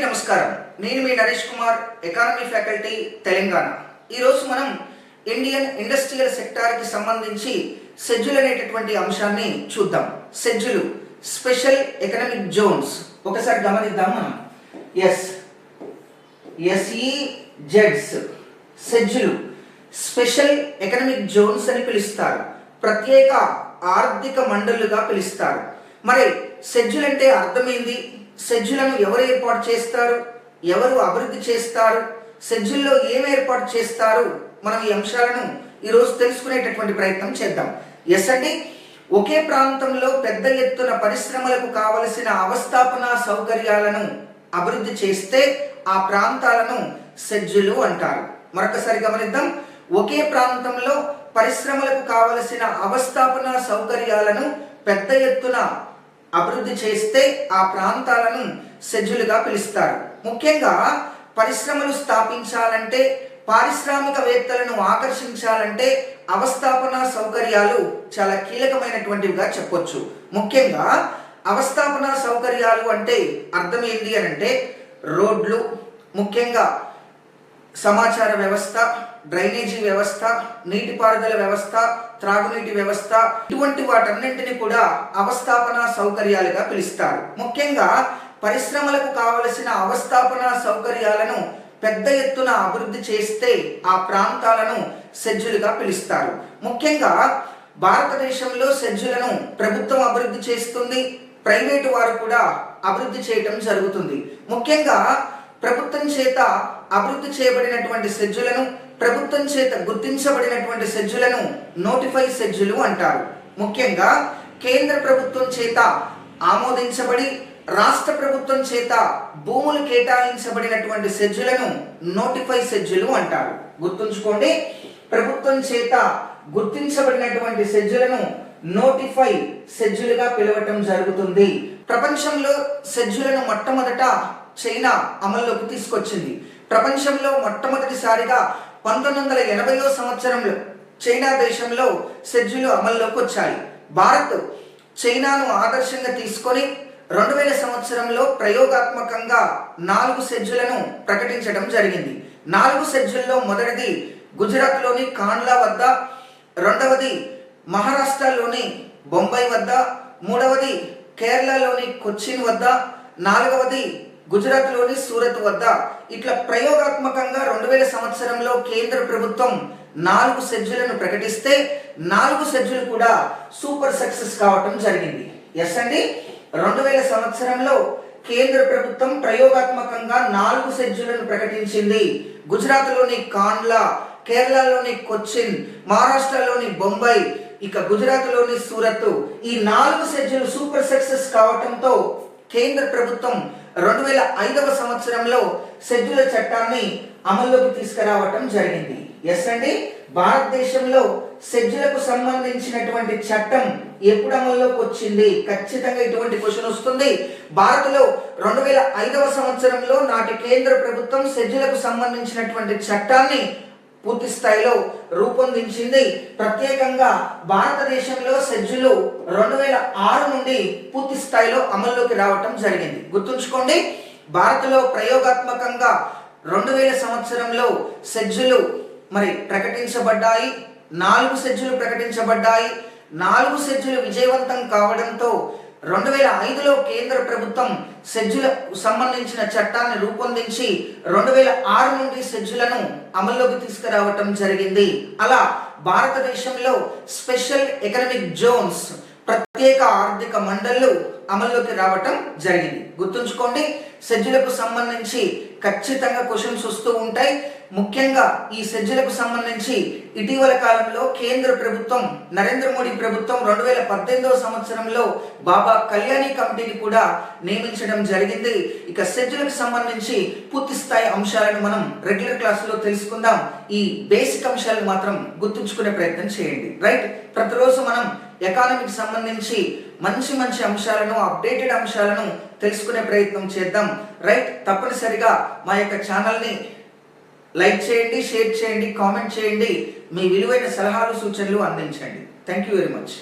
నమస్కారం. నేను మీ Naresh Kumar, economy faculty, Telangana. ఈరోజు మనం ఇండియన్ ఇండస్ట్రియల్ సెక్టార్ కి సంబంధించి షెడ్యూల్ అనేటటువంటి అంశాన్ని చూద్దాం. Schedule special economic zones. ఒకసారి గమనిద్దాం మనం. SEZs schedule special economic zones అని పిలుస్తారు. ప్రత్యేక ఆర్థిక మండళ్లుగా పిలుస్తారు. మరి షెడ్యూల్ అంటే అర్థమైంది. షెడ్యూల్ను ఎవరు ఏర్పాటు చేస్తారు, ఎవరు అభివృద్ధి చేస్తారు, షెడ్యూల్లో ఏం ఏర్పాటు చేస్తారు, మనం ఈ అంశాలను ఈరోజు తెలుసుకునేటటువంటి ప్రయత్నం చేద్దాం. అండి, ఒకే ప్రాంతంలో పెద్ద ఎత్తున పరిశ్రమలకు కావలసిన అవస్థాపన సౌకర్యాలను అభివృద్ధి చేస్తే ఆ ప్రాంతాలను షెడ్యూల్ అంటారు. మరొకసారి గమనిద్దాం. ఒకే ప్రాంతంలో పరిశ్రమలకు కావలసిన అవస్థాపన సౌకర్యాలను పెద్ద ఎత్తున అభివృద్ధి చేస్తే ఆ ప్రాంతాలను షెడ్యూల్గా పిలుస్తారు. ముఖ్యంగా పరిశ్రమలు స్థాపించాలంటే, పారిశ్రామికవేత్తలను ఆకర్షించాలంటే అవస్థాపన సౌకర్యాలు చాలా కీలకమైనటువంటివిగా చెప్పొచ్చు. ముఖ్యంగా అవస్థాపన సౌకర్యాలు అంటే అర్థం ఏంటి అని అంటే రోడ్లు, ముఖ్యంగా సమాచార వ్యవస్థ, డ్రైనేజీ వ్యవస్థ, నీటిపారుదల వ్యవస్థ, త్రాగునీటి వ్యవస్థ, ఇటువంటి వాటన్నింటినీ కూడా అవస్థాపన సౌకర్యాలుగా పిలుస్తారు. ముఖ్యంగా పరిశ్రమలకు కావలసిన అవస్థాపన సౌకర్యాలను పెద్ద ఎత్తున అభివృద్ధి చేస్తే ఆ ప్రాంతాలను షెడ్యూల్గా పిలుస్తారు. ముఖ్యంగా భారతదేశంలో షెడ్యూల్ను ప్రభుత్వం అభివృద్ధి చేస్తుంది, ప్రైవేటు వారు కూడా అభివృద్ధి చేయడం జరుగుతుంది. ముఖ్యంగా ప్రభుత్వం చేత అభివృద్ధి చేయబడినటువంటి షెడ్యూల్ను, ప్రభుత్వం చేత గుర్తించబడినటువంటి షెడ్యూల్ను నోటిఫై షెడ్యూల్ అంటారు. ముఖ్యంగా కేంద్ర ప్రభుత్వం చేత ఆమోదించబడి రాష్ట్ర ప్రభుత్వం చేత భూములు కేటాయించబడినటువంటి షెడ్యూల్ను నోటిఫై షెడ్యూల్ అంటారు. గుర్తుంచుకోండి, ప్రభుత్వం చేత గుర్తించబడినటువంటి షెడ్యూల్ను నోటిఫై షెడ్యూల్గా పిలవటం జరుగుతుంది. ప్రపంచంలో షెడ్యూల్ను మొట్టమొదట చైనా అమల్లోకి తీసుకొచ్చింది. ప్రపంచంలో మొట్టమొదటిసారిగా 1980వ సంవత్సరంలో చైనా దేశంలో షెడ్యూల్ అమల్లోకి వచ్చాయి. భారత్ చైనాను ఆదర్శంగా తీసుకొని 2000 సంవత్సరంలో ప్రయోగాత్మకంగా 4 షెడ్యూల్లను ప్రకటించడం జరిగింది. 4 షెడ్యూల్లో మొదటిది గుజరాత్లోని కాండ్లా వద్ద, రెండవది మహారాష్ట్రలోని బొంబాయి వద్ద, మూడవది కేరళలోని కొచ్చిన్ వద్ద, నాలుగవది గుజరాత్లోని సూరత్ వద్ద. ఇట్లా ప్రయోగాత్మకంగా 2000 సంవత్సరంలో కేంద్ర ప్రభుత్వం 4 షెడ్యూల్లను ప్రకటిస్తే 4 షెడ్యూల్ కూడా సూపర్ సక్సెస్ కావటం జరిగింది. అండి, 2000 సంవత్సరంలో కేంద్ర ప్రభుత్వం ప్రయోగాత్మకంగా 4 షెడ్యూల్లను ప్రకటించింది. గుజరాత్లోని కాండ్లా, కేరళలోని కొచ్చిన్, మహారాష్ట్రలోని బొంబాయి, ఇక గుజరాత్లోని సూరత్. ఈ 4 షెడ్యూల్ సూపర్ సక్సెస్ కావటంతో కేంద్ర ప్రభుత్వం 2005వ సంవత్సరంలో షెడ్యూల్ చట్టాన్ని అమల్లోకి తీసుకురావటం జరిగింది. అండి, భారతదేశంలో షెడ్యూల్కు సంబంధించినటువంటి చట్టం ఎప్పుడు అమల్లోకి వచ్చింది? ఖచ్చితంగా ఇటువంటి క్వశ్చన్ వస్తుంది. భారత్లో 2005వ సంవత్సరంలో నాటి కేంద్ర ప్రభుత్వం షెడ్యూల్కు సంబంధించినటువంటి చట్టాన్ని పూర్తి స్థాయిలో రూపొందించింది. ప్రత్యేకంగా భారతదేశంలో షెడ్యూల్ 2006 నుండి పూర్తి స్థాయిలో అమల్లోకి రావటం జరిగింది. గుర్తుంచుకోండి, భారత్లో ప్రయోగాత్మకంగా 2000 సంవత్సరంలో షెడ్యూల్ ప్రకటించబడ్డాయి. 4 షెడ్యూల్ ప్రకటించబడ్డాయి. 4 షెడ్యూల్ విజయవంతం కావడంతో 2005లో కేంద్ర ప్రభుత్వం షెడ్యూల్ సంబంధించిన చట్టాన్ని రూపొందించి 2006 నుండి షెడ్యూల్ను అమల్లోకి తీసుకురావటం జరిగింది. అలా భారతదేశంలో స్పెషల్ ఎకనామిక్ జోన్స్, ప్రత్యేక ఆర్థిక మండళ్లు అమల్లోకి రావటం జరిగింది. గుర్తుంచుకోండి, షెడ్యూల్కు సంబంధించి ఖచ్చితంగా క్వశ్చన్స్ వస్తూ ఉంటాయి. ముఖ్యంగా ఈ షెడ్యూల్కు సంబంధించి ఇటీవల కాలంలో కేంద్ర ప్రభుత్వం, నరేంద్ర మోడీ ప్రభుత్వం 2018వ సంవత్సరంలో బాబా కళ్యాణి కమిటీని కూడా నియమించడం జరిగింది. ఇక షెడ్యూల్కు సంబంధించి పూర్తి స్థాయి అంశాలను మనం రెగ్యులర్ క్లాసులో తెలుసుకుందాం. ఈ బేసిక్ అంశాలను మాత్రం గుర్తుంచుకునే ప్రయత్నం చేయండి. రైట్, ప్రతిరోజు మనం ఎకానమీకి సంబంధించి మంచి మంచి అంశాలను, అప్డేటెడ్ అంశాలను తెలుసుకునే ప్రయత్నం చేద్దాం. రైట్, తప్పనిసరిగా మా యొక్క ఛానల్ని లైక్ చేయండి, షేర్ చేయండి, కామెంట్ చేయండి, మీ విలువైన సలహాలు సూచనలు అందించండి. Thank you very much.